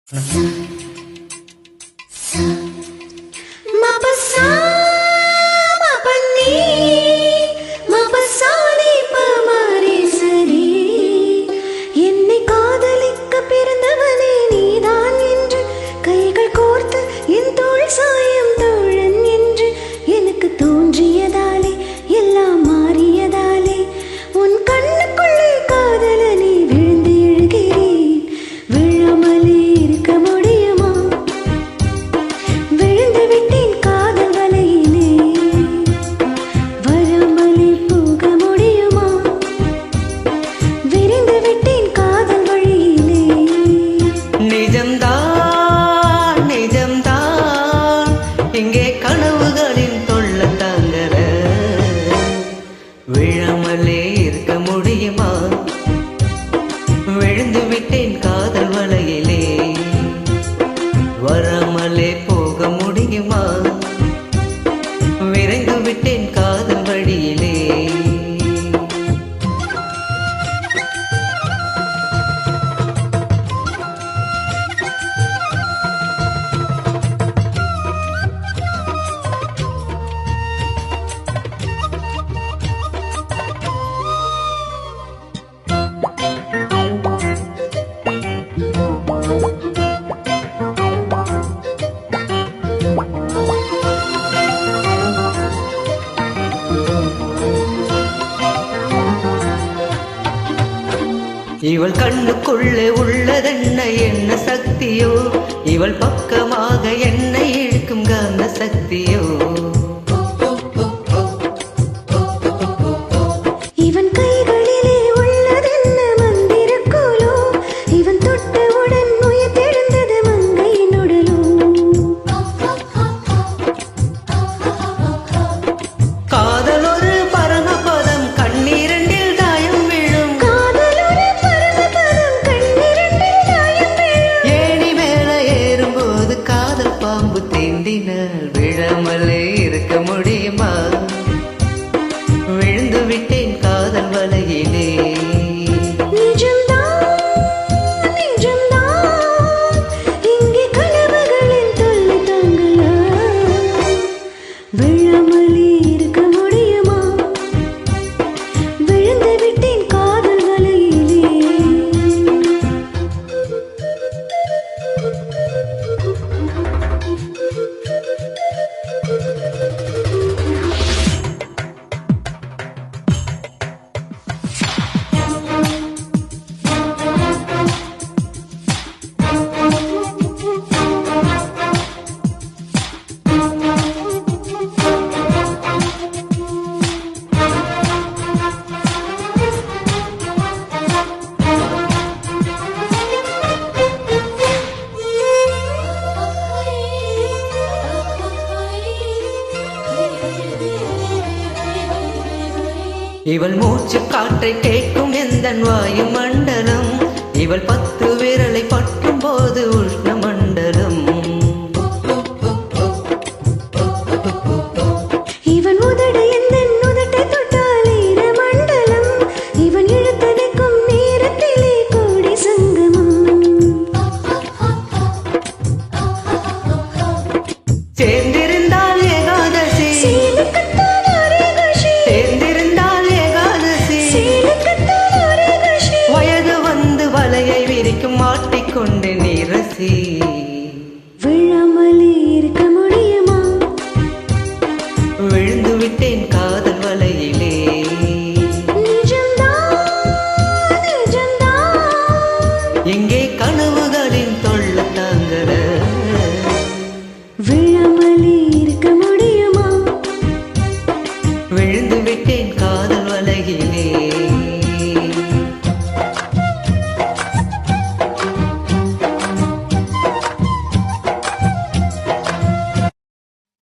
என்னை காதலிக்க பிறந்தவனே நீதான் என்று கைகள் கோர்த்து என் தோள் சாயம் தோழன் என்று எனக்கு தோன்றியதாலே எல்லாம் மாறியதாலே உன் கண்ணுக்குள்ளே காதலனே விழுந்து எழுகிறேன். விழாமலே இருக்க முடியுமா? விழுந்து விட்டேன் காதல் வலையிலே. வராமலே போக முடியுமா? விரிந்து விட்டேன் காதல் வழியிலே. நிஜம்தான் நிஜம்தான் இங்கே கனவுகளின் தொல்ல தாங்கற. விழாமலே இருக்க முடியுமா? விழுந்து விட்டேன் காதல் வலையிலே. வராமலே போக முடியுமா? விரைந்து விட்டேன் காதல் வழியிலே. இவள் கண்ணுக்குள்ளே உள்ளதென்ன என்ன சக்தியோ? இவள் பக்கமாக என்னை இழுக்கும் காந்த சக்தியோ? இவன் கைகளிலே உள்ளதென்ன மந்திரக்கோலோ? இவன் தொட்டவுடன் உயிர்த்தெழுந்தது மங்கையின் உடலோ? காதல் ஒரு பரமபதம் கண்ணீரண்டில் தாயம் விழும். காதலொரு பரமபதம் கண்ணிரண்டில் தாயம் விழும். ஏணி மேல ஏறும்போது காதல் பாம்பு தீண்டினால் விழாமலே இருக்க முடியுமா? விழுந்து விட்டேன் காதல் வலையிலே. நிஜம்தான் நிஜம்தான் இங்கே கனவுகளின் தொல்லை தாங்கலாம். விழாமலே இருக்க முடியுமா? விழுந்து விட்டேன் காதல் வலையிலே. இவள் மூச்சு காற்றை கேட்கும் எந்த வாயு மண்டலம். இவள் 10 விரலை பற்றும் போது உஷ்ண மண்டலம். இவன் உதடு எந்தன் உதட்டை தொட்டால் ஈர மண்டலம். இவன் இழுத்தடிக்கும் நேரத்திலே கோடி சங்கமம். சேர்ந்திருந்தால் ஏகாதசி, சீலுக்குத்தான் ஒரே குஷி. சேர்ந்திருந்தால் ஏகாதசி. சீலுக்குத்தான் ஒரே குஷி. வயது வந்து வலையை விரிக்கும் மாட்டிக்கொண்டு நீரசி.